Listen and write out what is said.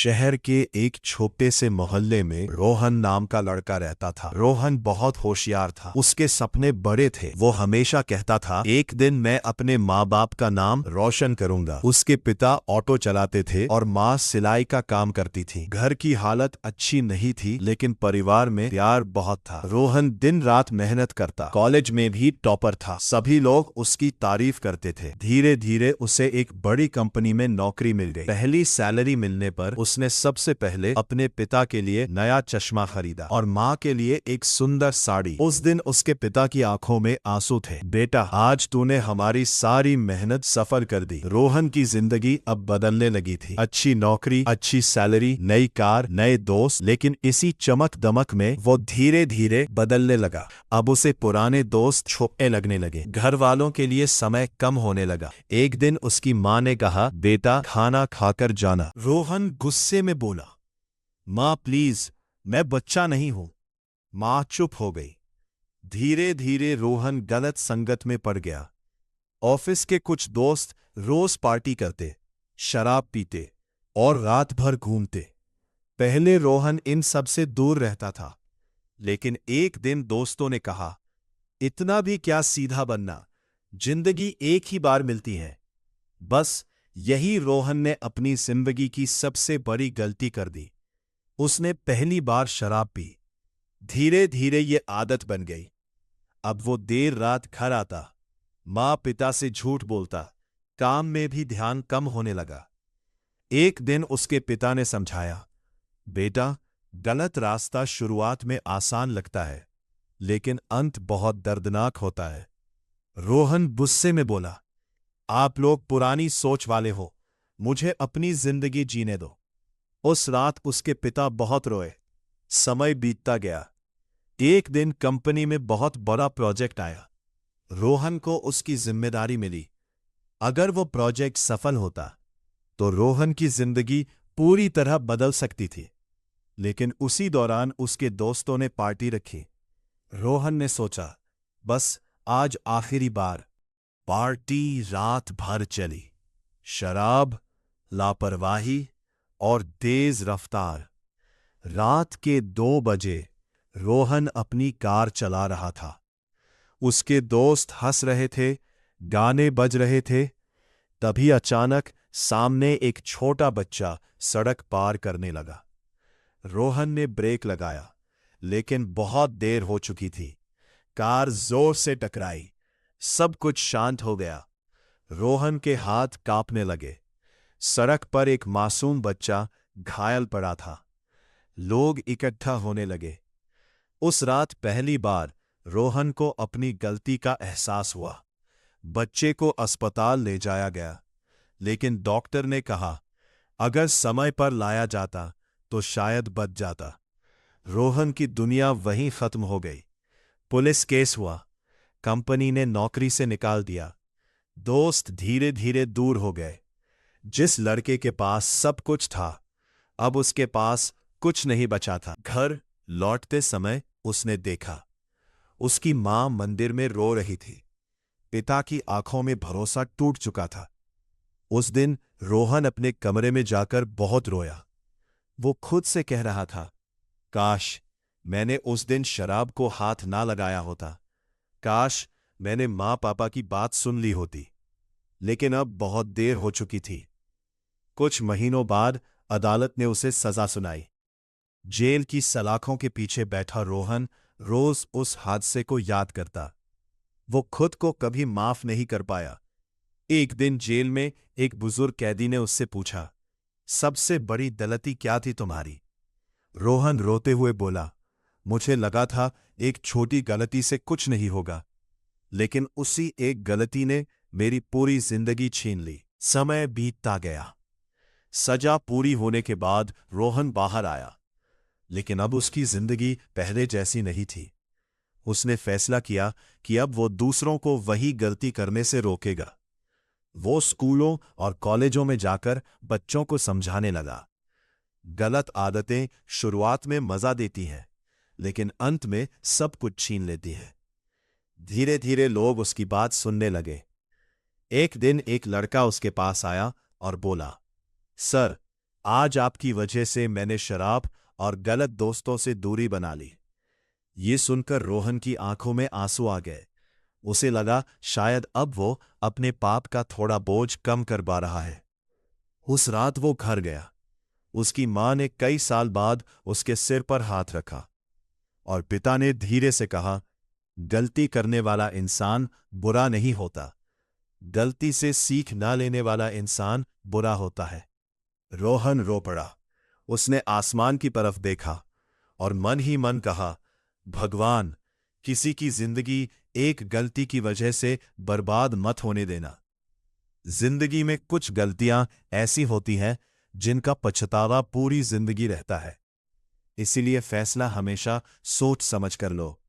शहर के एक छोटे से मोहल्ले में रोहन नाम का लड़का रहता था। रोहन बहुत होशियार था। उसके सपने बड़े थे। वो हमेशा कहता था, एक दिन मैं अपने माँ बाप का नाम रोशन करूंगा। उसके पिता ऑटो चलाते थे और माँ सिलाई का काम करती थी। घर की हालत अच्छी नहीं थी, लेकिन परिवार में प्यार बहुत था। रोहन दिन रात मेहनत करता, कॉलेज में भी टॉपर था। सभी लोग उसकी तारीफ करते थे। धीरे धीरे उसे एक बड़ी कंपनी में नौकरी मिल गई। पहली सैलरी मिलने पर उसने सबसे पहले अपने पिता के लिए नया चश्मा खरीदा और माँ के लिए एक सुंदर साड़ी। उस दिन उसके पिता की आंखों में आंसू थे। बेटा, आज तूने हमारी सारी मेहनत सफल कर दी। रोहन की जिंदगी अब बदलने लगी थी। अच्छी नौकरी, अच्छी सैलरी, नई कार, नए दोस्त, लेकिन इसी चमक दमक में वो धीरे धीरे बदलने लगा। अब उसे पुराने दोस्त छोटे लगने लगे। घर वालों के लिए समय कम होने लगा। एक दिन उसकी माँ ने कहा, बेटा खाना खाकर जाना। रोहन गुस्से में बोला, माँ प्लीज, मैं बच्चा नहीं हूं। माँ चुप हो गई। धीरे धीरे रोहन गलत संगत में पड़ गया। ऑफिस के कुछ दोस्त रोज पार्टी करते, शराब पीते और रात भर घूमते। पहले रोहन इन सब से दूर रहता था, लेकिन एक दिन दोस्तों ने कहा, इतना भी क्या सीधा बनना, जिंदगी एक ही बार मिलती है। बस यही रोहन ने अपनी जिंदगी की सबसे बड़ी गलती कर दी। उसने पहली बार शराब पी। धीरे धीरे ये आदत बन गई। अब वो देर रात घर आता, माँ पिता से झूठ बोलता, काम में भी ध्यान कम होने लगा। एक दिन उसके पिता ने समझाया, बेटा गलत रास्ता शुरुआत में आसान लगता है, लेकिन अंत बहुत दर्दनाक होता है। रोहन गुस्से में बोला, आप लोग पुरानी सोच वाले हो, मुझे अपनी जिंदगी जीने दो। उस रात उसके पिता बहुत रोए। समय बीतता गया। एक दिन कंपनी में बहुत बड़ा प्रोजेक्ट आया। रोहन को उसकी जिम्मेदारी मिली। अगर वो प्रोजेक्ट सफल होता तो रोहन की जिंदगी पूरी तरह बदल सकती थी। लेकिन उसी दौरान उसके दोस्तों ने पार्टी रखी। रोहन ने सोचा, बस आज आखिरी बार। पार्टी रात भर चली। शराब, लापरवाही और तेज रफ्तार। रात के 2 बजे रोहन अपनी कार चला रहा था। उसके दोस्त हंस रहे थे, गाने बज रहे थे। तभी अचानक सामने एक छोटा बच्चा सड़क पार करने लगा। रोहन ने ब्रेक लगाया, लेकिन बहुत देर हो चुकी थी। कार जोर से टकराई। सब कुछ शांत हो गया। रोहन के हाथ कांपने लगे। सड़क पर एक मासूम बच्चा घायल पड़ा था। लोग इकट्ठा होने लगे। उस रात पहली बार रोहन को अपनी गलती का एहसास हुआ। बच्चे को अस्पताल ले जाया गया, लेकिन डॉक्टर ने कहा, अगर समय पर लाया जाता तो शायद बच जाता। रोहन की दुनिया वहीं खत्म हो गई। पुलिस केस हुआ। कंपनी ने नौकरी से निकाल दिया। दोस्त धीरे धीरे दूर हो गए। जिस लड़के के पास सब कुछ था, अब उसके पास कुछ नहीं बचा था। घर लौटते समय उसने देखा, उसकी मां मंदिर में रो रही थी। पिता की आंखों में भरोसा टूट चुका था। उस दिन रोहन अपने कमरे में जाकर बहुत रोया। वो खुद से कह रहा था, काश मैंने उस दिन शराब को हाथ ना लगाया होता। काश मैंने माँ पापा की बात सुन ली होती। लेकिन अब बहुत देर हो चुकी थी। कुछ महीनों बाद अदालत ने उसे सजा सुनाई। जेल की सलाखों के पीछे बैठा रोहन रोज उस हादसे को याद करता। वो खुद को कभी माफ नहीं कर पाया। एक दिन जेल में एक बुजुर्ग कैदी ने उससे पूछा, सबसे बड़ी गलती क्या थी तुम्हारी? रोहन रोते हुए बोला, मुझे लगा था एक छोटी गलती से कुछ नहीं होगा, लेकिन उसी एक गलती ने मेरी पूरी जिंदगी छीन ली। समय बीतता गया। सजा पूरी होने के बाद रोहन बाहर आया, लेकिन अब उसकी जिंदगी पहले जैसी नहीं थी। उसने फैसला किया कि अब वो दूसरों को वही गलती करने से रोकेगा। वो स्कूलों और कॉलेजों में जाकर बच्चों को समझाने लगा, गलत आदतें शुरुआत में मजा देती हैं, लेकिन अंत में सब कुछ छीन लेती हैं। धीरे धीरे लोग उसकी बात सुनने लगे। एक दिन एक लड़का उसके पास आया और बोला, सर, आज आपकी वजह से मैंने शराब और गलत दोस्तों से दूरी बना ली। ये सुनकर रोहन की आंखों में आंसू आ गए। उसे लगा शायद अब वो अपने पाप का थोड़ा बोझ कम कर पा रहा है। उस रात वो घर गया। उसकी मां ने कई साल बाद उसके सिर पर हाथ रखा और पिता ने धीरे से कहा, गलती करने वाला इंसान बुरा नहीं होता, गलती से सीख ना लेने वाला इंसान बुरा होता है। रोहन रो पड़ा। उसने आसमान की तरफ देखा और मन ही मन कहा, भगवान, किसी की जिंदगी एक गलती की वजह से बर्बाद मत होने देना। जिंदगी में कुछ गलतियां ऐसी होती हैं जिनका पछतावा पूरी जिंदगी रहता है। इसीलिए फैसला हमेशा सोच समझ कर लो।